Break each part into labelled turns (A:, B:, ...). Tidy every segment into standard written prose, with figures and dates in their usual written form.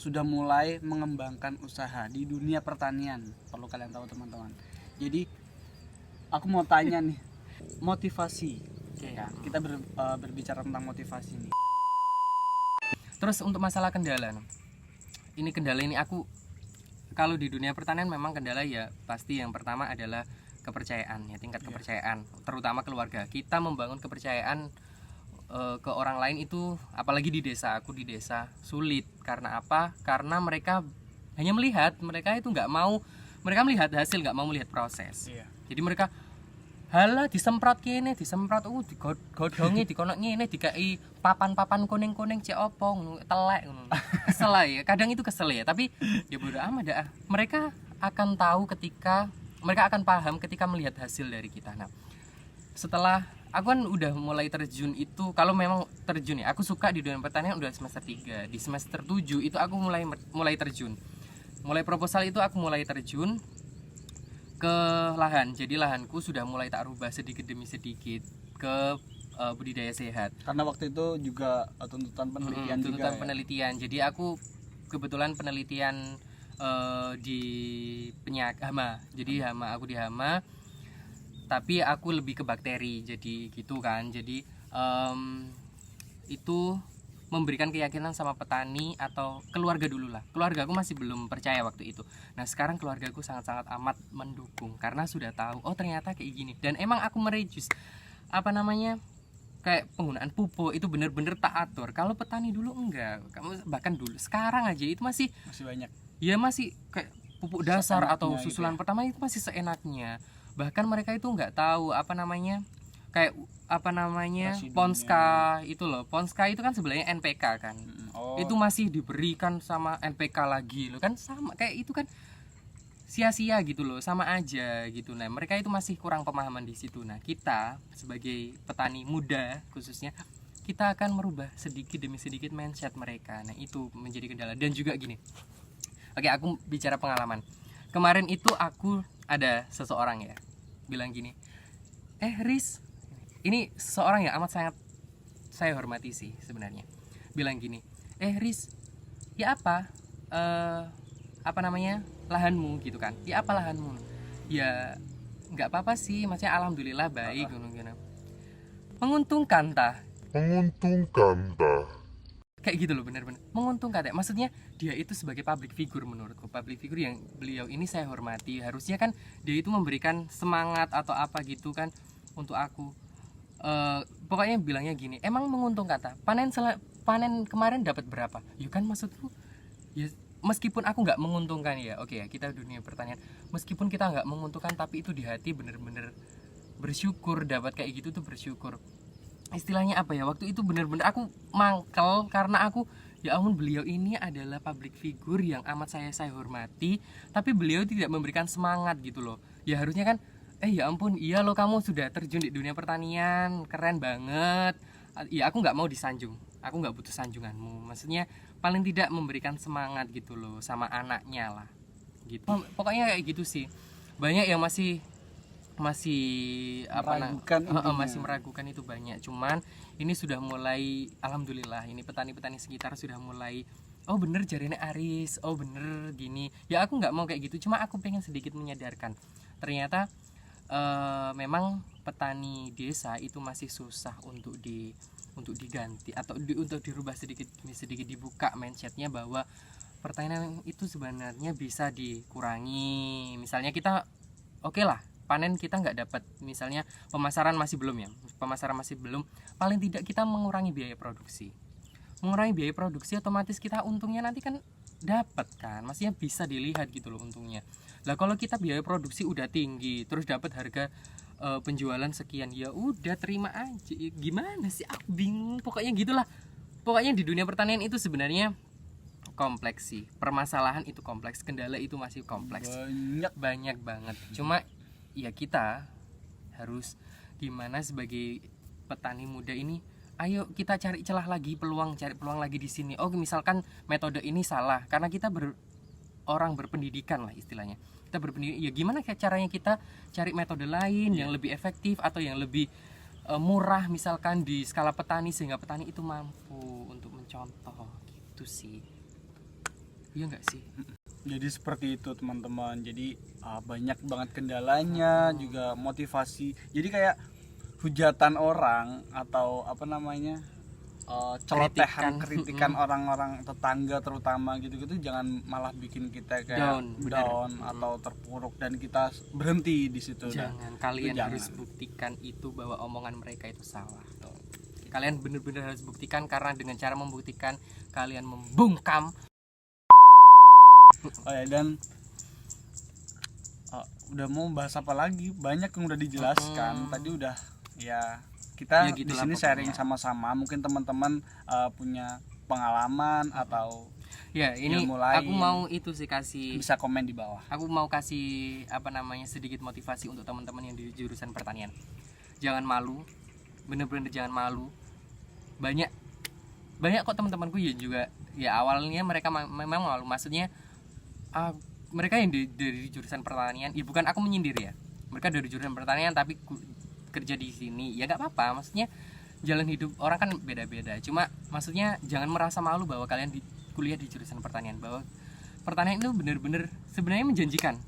A: sudah mulai mengembangkan usaha di dunia pertanian. Perlu kalian tahu teman-teman. Jadi aku mau tanya nih, motivasi. Ya, kita berbicara tentang motivasi nih.
B: Terus untuk masalah kendala, kendala ini aku kalau di dunia pertanian memang kendala ya pasti yang pertama adalah kepercayaan ya, tingkat kepercayaan, terutama keluarga. Kita membangun kepercayaan ke orang lain itu, apalagi di desa, aku di desa sulit. Karena apa? Karena mereka hanya melihat, mereka itu nggak mau, mereka melihat hasil, nggak mau melihat proses. Jadi mereka halah disemprot kene, disemprot digodhongi, dikonok ngene, dikai papan-papan kuning-kuning cek opo ngono, telek ngono. Kesel ya, kadang itu kesel ya, tapi ya bodo amat dah. Mereka akan tahu ketika, mereka akan paham ketika melihat hasil dari kita. Nah, setelah aku kan udah mulai terjun itu, kalau memang terjun ya, aku suka di dunia pertanian udah semester 3. Di semester 7 itu aku mulai terjun. Mulai proposal itu aku mulai terjun ke lahan. Jadi lahanku sudah mulai tak rubah sedikit demi sedikit ke budidaya sehat.
A: Karena waktu itu juga tuntutan penelitian
B: tuntutan
A: juga.
B: Penelitian. Jadi aku kebetulan penelitian di hama. Jadi aku di hama. Tapi aku lebih ke bakteri, jadi gitu kan. Jadi itu memberikan keyakinan sama petani atau keluarga dulu lah. Keluarga aku masih belum percaya waktu itu. Nah sekarang keluarga aku sangat-sangat amat mendukung karena sudah tahu, oh ternyata kayak gini. Dan emang aku merejus kayak penggunaan pupuk itu bener-bener tak atur. Kalau petani dulu enggak, bahkan dulu, sekarang aja itu masih
A: banyak.
B: Ya masih kayak pupuk dasar atau susulan
A: gitu ya.
B: Pertama itu masih seenaknya. Bahkan mereka itu nggak tahu kayak Ponska itu loh. Ponska itu kan sebenarnya NPK kan. Itu masih diberikan sama NPK lagi loh, kan sama kayak itu kan sia-sia gitu loh, sama aja gitu. Nah mereka itu masih kurang pemahaman di situ. Nah kita sebagai petani muda khususnya, kita akan merubah sedikit demi sedikit mindset mereka. Nah itu menjadi kendala. Dan juga gini, oke, aku bicara pengalaman. Kemarin itu aku ada seseorang ya bilang gini, Riz, ini seseorang ya amat sangat saya hormati sih sebenarnya, bilang gini, Riz, ya lahanmu gitu kan, ya apa lahanmu, ya nggak apa-apa sih, maksudnya alhamdulillah baik, menguntungkan tah kayak gitu loh, bener-bener menguntungkan ya. Maksudnya dia itu sebagai public figure, menurutku public figure yang beliau ini saya hormati, harusnya kan dia itu memberikan semangat atau apa gitu kan untuk aku. Pokoknya bilangnya gini, emang menguntungkan kata panen kemarin dapat berapa, ya kan maksudku ya, meskipun aku nggak menguntungkan ya, oke ya, kita dunia pertanian meskipun kita nggak menguntungkan, tapi itu di hati bener-bener bersyukur dapat kayak gitu tuh, bersyukur. Istilahnya apa ya, waktu itu bener-bener aku mangkel karena aku, ya ampun, beliau ini adalah public figure yang amat saya hormati, tapi beliau tidak memberikan semangat gitu loh. Ya harusnya kan, ya ampun, iya loh kamu sudah terjun di dunia pertanian, keren banget. Ya aku nggak mau disanjung, aku nggak butuh sanjunganmu. Maksudnya paling tidak memberikan semangat gitu loh sama anaknya lah gitu. Pokoknya kayak gitu sih. Banyak yang masih meragukan itu banyak. Cuman ini sudah mulai, alhamdulillah, ini petani-petani sekitar sudah mulai, oh bener jarine Aris, oh bener gini. Ya aku nggak mau kayak gitu, cuma aku pengen sedikit menyadarkan ternyata memang petani desa itu masih susah untuk diganti atau untuk dirubah sedikit demi sedikit, dibuka mindsetnya bahwa pertanian itu sebenarnya bisa dikurangi. Misalnya kita oke lah, panen kita nggak dapat, misalnya pemasaran masih belum, paling tidak kita mengurangi biaya produksi. Otomatis kita untungnya nanti kan dapat kan, maksudnya bisa dilihat gitu loh untungnya. Lah kalau kita biaya produksi udah tinggi terus dapat harga penjualan sekian, ya udah terima aja. Gimana sih, aku bingung. Pokoknya gitulah. Pokoknya di dunia pertanian itu sebenarnya kompleks sih, permasalahan itu kompleks, kendala itu masih kompleks, banyak banget. Cuma ya kita harus gimana sebagai petani muda ini, ayo kita cari celah lagi, cari peluang lagi di sini. Oh misalkan metode ini salah karena kita orang berpendidikan lah istilahnya, kita berpendidikan, ya gimana caranya kita cari metode lain yang lebih efektif atau yang lebih murah misalkan di skala petani, sehingga petani itu mampu untuk mencontoh gitu sih. Iya nggak sih?
A: Jadi seperti itu teman-teman. Jadi banyak banget kendalanya, juga motivasi. Jadi kayak hujatan orang atau apa namanya, celotehan, kritikan orang-orang tetangga terutama gitu-gitu, jangan malah bikin kita kayak down atau terpuruk dan kita berhenti di situ.
B: Jangan, kalian harus buktikan itu bahwa omongan mereka itu salah. Kalian benar-benar harus buktikan, karena dengan cara membuktikan kalian membungkam.
A: Oh ya, dan udah mau bahas apa lagi? Banyak yang udah dijelaskan. Tadi udah ya, kita di sini sharing sama-sama. Mungkin teman-teman punya pengalaman atau
B: ya ini
A: ilmu lain.
B: Aku mau itu sih kasih,
A: bisa komen di bawah.
B: Aku mau kasih apa namanya sedikit motivasi untuk teman-teman yang di jurusan pertanian. Jangan malu, bener-bener jangan malu. Banyak kok teman-temanku ya juga ya awalnya mereka memang malu. Maksudnya mereka yang dari jurusan pertanian, ya bukan aku menyindir ya. Mereka dari jurusan pertanian tapi kerja di sini, ya nggak apa-apa. Maksudnya jalan hidup orang kan beda-beda. Cuma maksudnya jangan merasa malu bahwa kalian kuliah di jurusan pertanian, bahwa pertanian itu benar-benar sebenarnya menjanjikan.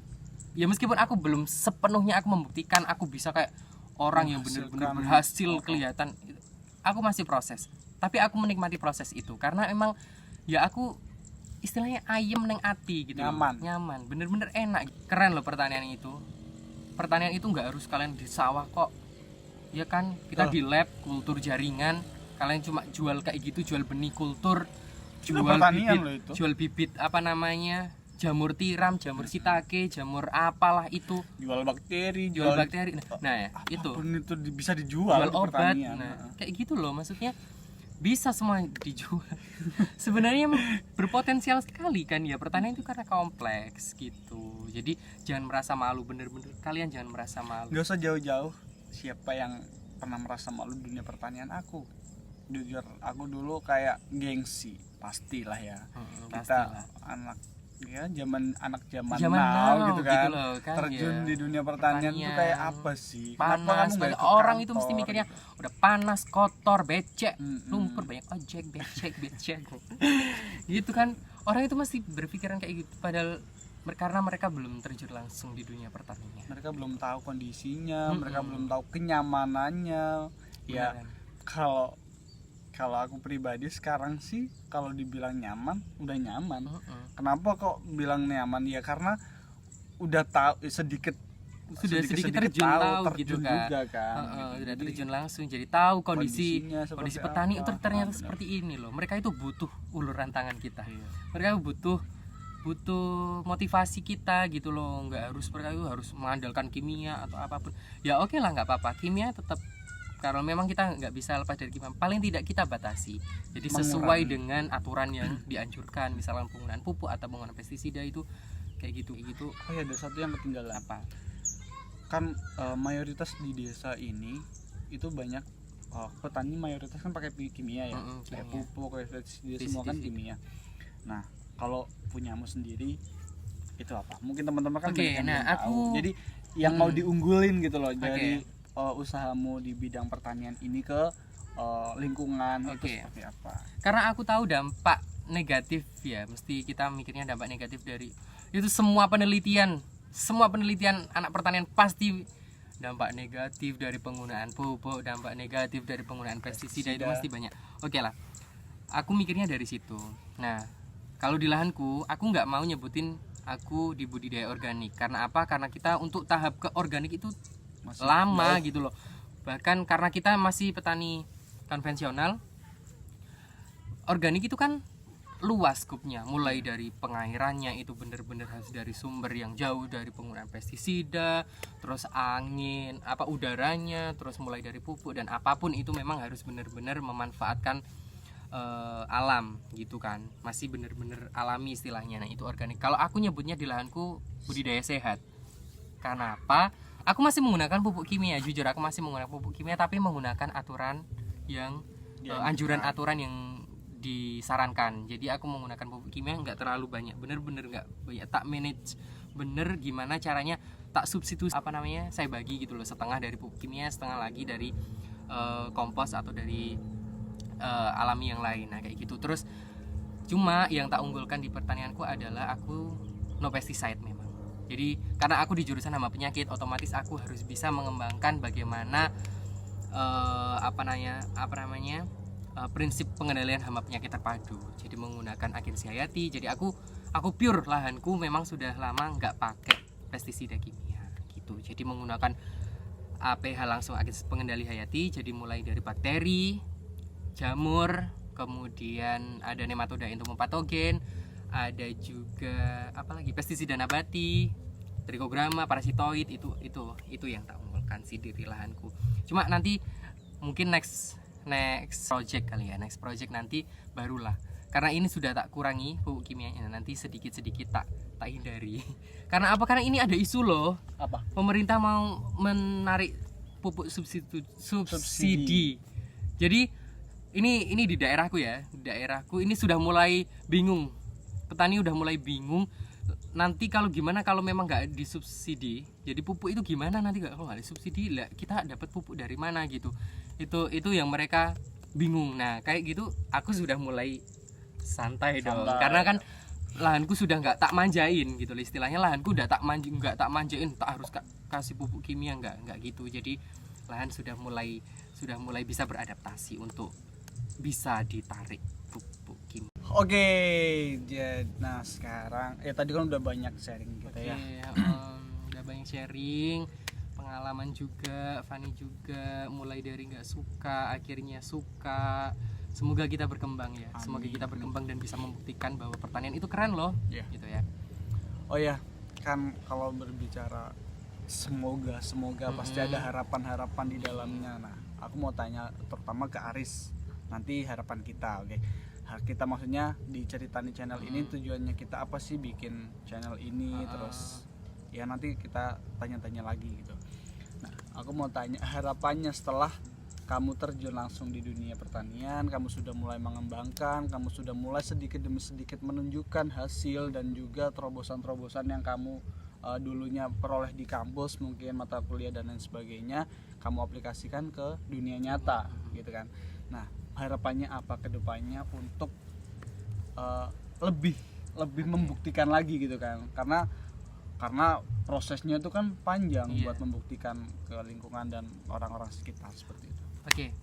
B: Ya meskipun aku belum sepenuhnya aku membuktikan aku bisa kayak orang yang benar-benar berhasil kelihatan, aku masih proses. Tapi aku menikmati proses itu karena emang ya aku istilahnya ayem neng ati gitu, nyaman, bener-bener enak, keren loh pertanian itu. Pertanian itu nggak harus kalian di sawah kok, ya kan, kita di lab kultur jaringan, kalian cuma jual kayak gitu, jual benih kultur, jual bibit apa namanya, jamur tiram, jamur shiitake, jamur apalah itu,
A: jual bakteri.
B: Nah ya, itu
A: bisa dijual,
B: jual obat. Nah kayak gitu loh, maksudnya bisa semua dijual. Sebenarnya berpotensial sekali kan ya, pertanian itu karena kompleks gitu. Jadi jangan merasa malu, bener-bener kalian jangan merasa malu.
A: Gak usah jauh-jauh, siapa yang pernah merasa malu di dunia pertanian? Aku jujur, aku dulu kayak gengsi, pastilah ya. Kita anak ya zaman now gitu kan, gitu loh, kan terjun di dunia pertanian itu kayak apa sih?
B: Panas, orang itu mesti mikirnya udah panas, kotor, becek, lumpur, banyak ojek, becek gitu kan. Orang itu masih berpikiran kayak gitu, padahal karena mereka belum terjun langsung di dunia pertanian.
A: Mereka belum tahu kondisinya, mereka belum tahu kenyamanannya. Ya kalau aku pribadi sekarang sih kalau dibilang nyaman, udah nyaman. Kenapa kok bilang nyaman? Ya karena udah tahu sedikit
B: terjun gitu kan.
A: Juga kan.
B: Udah terjun langsung, jadi tahu kondisi petani itu ternyata seperti ini loh. Mereka itu butuh uluran tangan kita. Mereka butuh motivasi kita gitu loh. Nggak harus mereka itu harus mengandalkan kimia atau apapun. Ya oke lah, nggak apa-apa. Kimia tetap, kalau memang kita nggak bisa lepas dari kimia, paling tidak kita batasi. Jadi sesuai dengan aturan yang dianjurkan, misalnya penggunaan pupuk atau penggunaan pestisida itu kayak gitu.
A: Oh ya, ada satu yang ketinggalan.
B: Apa?
A: Kan mayoritas di desa ini itu banyak petani mayoritas kan pakai kimia ya, kayak pupuk, kayak pestisida, semua kan kimia. Nah, kalau punyamu sendiri itu apa? Mungkin teman-teman kan tahu. Jadi yang mau diunggulin gitu loh dari usahamu di bidang pertanian ini ke lingkungan itu seperti apa? Karena
B: aku tahu dampak negatif ya, mesti kita mikirnya dampak negatif dari itu. Semua penelitian anak pertanian pasti dampak negatif dari penggunaan pupuk, dampak negatif dari penggunaan pestisida itu mesti banyak. Oke lah, aku mikirnya dari situ. Nah, kalau di lahanku, aku nggak mau nyebutin aku di budidaya organik. Karena apa? Karena kita untuk tahap ke organik itu masih lama gitu loh. Bahkan karena kita masih petani konvensional, organik itu kan luas skupnya, mulai dari pengairannya itu bener-bener harus dari sumber yang jauh dari penggunaan pestisida, terus angin, udaranya, terus mulai dari pupuk dan apapun itu memang harus bener-bener memanfaatkan alam gitu kan, masih bener-bener alami istilahnya. Nah itu organik. Kalau aku nyebutnya di lahanku budidaya sehat. Karena apa? Aku masih menggunakan pupuk kimia, jujur aku masih menggunakan pupuk kimia, tapi menggunakan aturan yang anjuran aturan yang disarankan. Jadi aku menggunakan pupuk kimia nggak terlalu banyak, bener-bener nggak banyak, tak manage bener gimana caranya, tak substitusi saya bagi gitu loh, setengah dari pupuk kimia, setengah lagi dari kompos atau dari alami yang lain. Nah kayak gitu. Terus Cuma yang tak unggulkan di pertanianku adalah aku no pesticide memang. Jadi karena aku di jurusan hama penyakit, otomatis aku harus bisa mengembangkan bagaimana prinsip pengendalian hama penyakit terpadu. Jadi menggunakan agensi hayati. Jadi aku pure, lahanku memang sudah lama nggak pakai pestisida kimia gitu. Jadi menggunakan APH langsung, agensi pengendali hayati. Jadi mulai dari bakteri, jamur, kemudian ada nematoda entomopatogen, ada juga apalagi pestisida nabati, trichogramma, parasitoid. Itu yang tak unggulkan sih di lahanku. Cuma nanti mungkin next project kali ya, next project nanti barulah, karena ini sudah tak kurangi pupuk kimianya, nanti sedikit tak hindari. Karena apa? Karena ini ada isu loh,
A: Apa?
B: pemerintah mau menarik pupuk subsidi. Jadi ini di daerahku ya, ini sudah mulai bingung, petani udah mulai bingung nanti kalau gimana kalau memang nggak disubsidi. Jadi pupuk itu gimana nanti kalau nggak disubsidi lah, kita dapat pupuk dari mana gitu. Itu yang mereka bingung. Nah kayak gitu aku sudah mulai santai dong, karena kan lahanku sudah nggak tak manjain gitu, istilahnya lahanku udah tak manjain, tak harus kasih pupuk kimia, nggak gitu. Jadi lahan sudah mulai bisa beradaptasi untuk bisa ditarik pupuk kimia.
A: Oke, nah sekarang tadi kan udah banyak sharing gitu ya.
B: Udah banyak sharing, pengalaman juga, Fani juga, mulai dari nggak suka akhirnya suka. Semoga kita berkembang ya.
A: Amin.
B: Semoga kita berkembang dan bisa membuktikan bahwa pertanian itu keren loh.
A: Yeah.
B: Gitu ya.
A: Oh ya, kan kalau berbicara semoga pasti ada harapan-harapan di dalamnya. Nah, aku mau tanya terutama ke Aris, nanti harapan kita, oke? Kita maksudnya di Ceritani channel ini tujuannya kita apa sih bikin channel ini, terus ya nanti kita tanya-tanya lagi gitu. Nah, aku mau tanya harapannya setelah kamu terjun langsung di dunia pertanian, kamu sudah mulai mengembangkan, kamu sudah mulai sedikit demi sedikit menunjukkan hasil dan juga terobosan-terobosan yang kamu dulunya peroleh di kampus, mungkin mata kuliah dan lain sebagainya, kamu aplikasikan ke dunia nyata gitu kan. Nah, harapannya apa ke depannya untuk lebih membuktikan lagi gitu kan, karena prosesnya itu kan panjang. Buat membuktikan ke lingkungan dan orang-orang sekitar seperti itu.
B: Oke,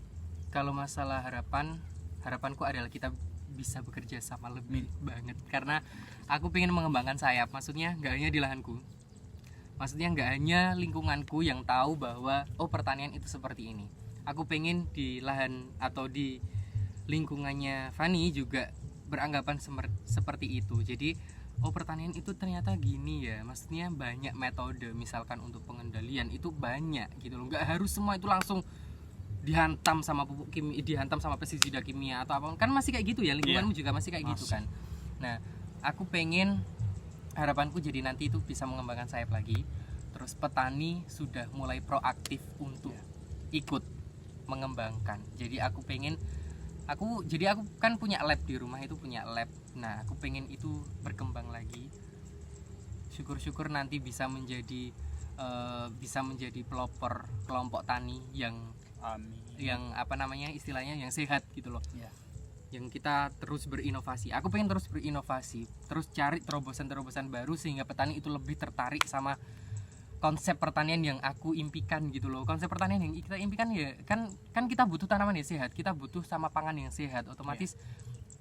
B: kalau masalah harapanku adalah kita bisa bekerja sama lebih banget, karena aku pengen mengembangkan sayap. Maksudnya nggak hanya di lahanku, maksudnya nggak hanya lingkunganku yang tahu bahwa pertanian itu seperti ini. Aku pengen di lahan atau di lingkungannya Fani juga beranggapan seperti itu. Jadi pertanian itu ternyata gini ya, maksudnya banyak metode, misalkan untuk pengendalian itu banyak gitu loh. Nggak harus semua itu langsung dihantam sama pupuk kimia, dihantam sama pestisida kimia atau apa, kan masih kayak gitu ya, lingkunganmu juga masih kayak gitu kan. Nah aku pengen, harapanku jadi nanti itu bisa mengembangkan sayap lagi, terus petani sudah mulai proaktif untuk ikut mengembangkan. Jadi aku pengen, aku kan punya lab di rumah, itu punya lab. Nah aku pengen itu berkembang lagi, syukur-syukur nanti bisa menjadi pelopor kelompok tani yang istilahnya yang sehat gitu loh. Yang kita terus berinovasi. Aku pengen terus berinovasi, terus cari terobosan-terobosan baru sehingga petani itu lebih tertarik sama konsep pertanian yang aku impikan gitu loh. Konsep pertanian yang kita impikan ya kan kita butuh tanaman yang sehat, kita butuh sama pangan yang sehat. Otomatis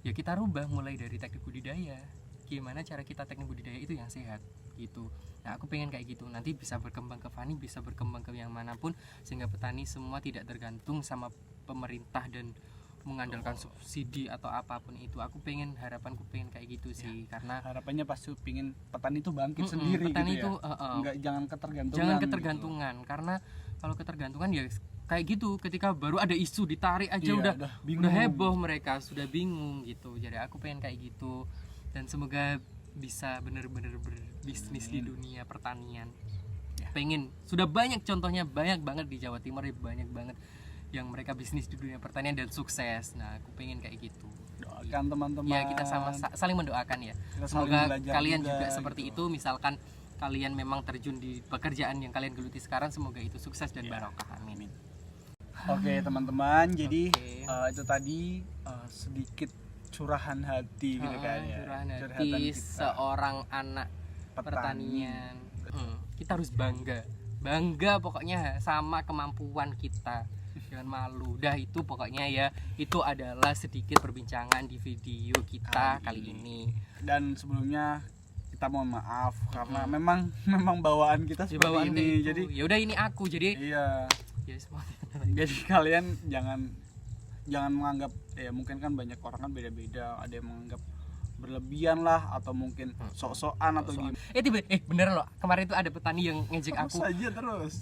B: ya kita rubah mulai dari teknik budidaya. Gimana cara kita teknik budidaya itu yang sehat gitu. Nah aku pengen kayak gitu, nanti bisa berkembang ke Fani, bisa berkembang ke yang manapun, sehingga petani semua tidak tergantung sama pemerintah dan mengandalkan subsidi atau apapun itu. Harapanku pengen kayak gitu sih, karena
A: harapannya pasti pengen petani itu bangkit sendiri
B: petani
A: gitu
B: itu
A: jangan ketergantungan
B: gitu. Karena kalau ketergantungan ya kayak gitu, ketika baru ada isu ditarik aja udah heboh, mereka sudah bingung gitu. Jadi aku pengen kayak gitu, dan semoga bisa bener-bener berbisnis di dunia pertanian. Pengen, sudah banyak contohnya, banyak banget di Jawa Timur, banyak banget yang mereka bisnis di dunia pertanian dan sukses. Nah aku pengen kayak gitu.
A: Doakan teman-teman
B: ya, kita sama saling mendoakan ya, semoga kalian juga seperti itu. Misalkan kalian memang terjun di pekerjaan yang kalian geluti sekarang, semoga itu sukses dan barokah, amin.
A: Oke teman-teman, jadi itu tadi sedikit curahan hati gitu kan ya.
B: Curahan
A: Curhatan
B: hati
A: kita.
B: seorang anak
A: Petani.
B: pertanian. Kita harus bangga pokoknya sama kemampuan kita, jangan malu. Dah itu pokoknya ya, itu adalah sedikit perbincangan di video kita kali ini.
A: Dan sebelumnya kita mohon maaf karena memang bawaan kita
B: Di
A: seperti
B: bawaan
A: ini.
B: kayak gitu.
A: Jadi
B: ya udah ini aku jadi
A: iya.
B: ya semua.
A: Jadi kalian jangan menganggap ya, mungkin kan banyak orang kan beda-beda, ada yang menganggap berlebihan lah atau mungkin sok-sokan atau gimana.
B: Bener loh, kemarin itu ada petani yang ngejek
A: Terus
B: aku.
A: aja terus.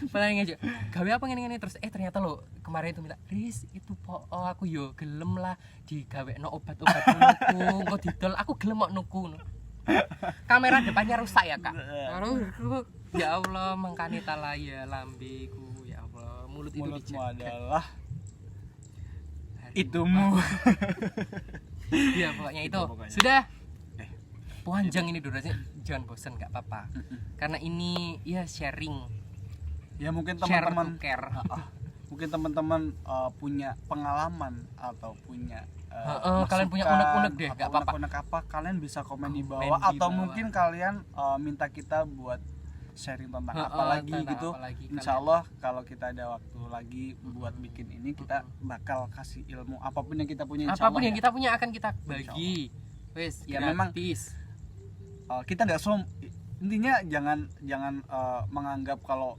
B: Petani ngejek, gawe apa ngene-ngene terus ternyata lo kemarin itu minta, "Riz, itu po aku yo gelem lah digawekno obat-obat nuku, kok didol aku gelem kok nuku." Kamera depannya rusak ya, Kak. Ya Allah, mangkane talaya lambeku, ya Allah, mulut itu
A: Mulutmu
B: dijaga.
A: adalah
B: Harimau.
A: itumu.
B: Iya pokoknya itu
A: Pokoknya.
B: sudah panjang ini durasinya, jangan bosan nggak apa-apa karena ini ya sharing
A: Ya mungkin
B: share
A: teman-teman
B: to care.
A: mungkin teman-teman punya pengalaman atau punya
B: kalian punya
A: masukan
B: unek-unek deh,
A: atau
B: nggak apa-apa.
A: unek-unek apa, kalian bisa komen di
B: Komen
A: bawah
B: di
A: atau
B: bawah.
A: mungkin kalian minta kita buat sharing tentang apa lagi
B: tentang
A: gitu.
B: apa lagi
A: Insya Allah kalau kita ada waktu lagi buat bikin ini, kita bakal kasih ilmu apapun yang kita punya. Insya
B: apapun
A: Allah
B: yang
A: ya.
B: kita punya akan kita bagi. Wes,
A: Ya, memang
B: gratis.
A: Kita nggak intinya jangan menganggap kalau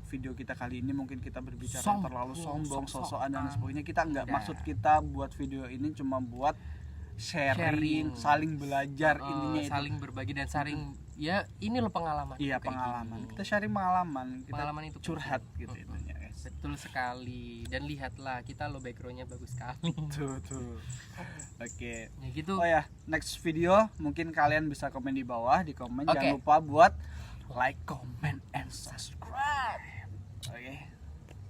A: video kita kali ini mungkin kita berbicara
B: Sombong,
A: terlalu sombong,
B: sok-sokan.
A: sosokan dan sebagainya. Kita nggak,
B: Nggak.
A: maksud kita buat video ini cuma buat sharing. Saling belajar, intinya itu.
B: Saling berbagi dan saling ya ini loh pengalaman.
A: Iya,
B: kayak
A: pengalaman.
B: gini.
A: Kita sharing pengalaman, kita
B: Pengalaman itu
A: curhat
B: penting.
A: gitu intinya, guys.
B: Betul sekali. Dan lihatlah kita lo backgroundnya bagus sekali.
A: Tuh. Oke.
B: Ya gitu.
A: Oh ya, next video mungkin kalian bisa komen di bawah, di komen.
B: Oke.
A: Jangan lupa buat like, comment, and subscribe.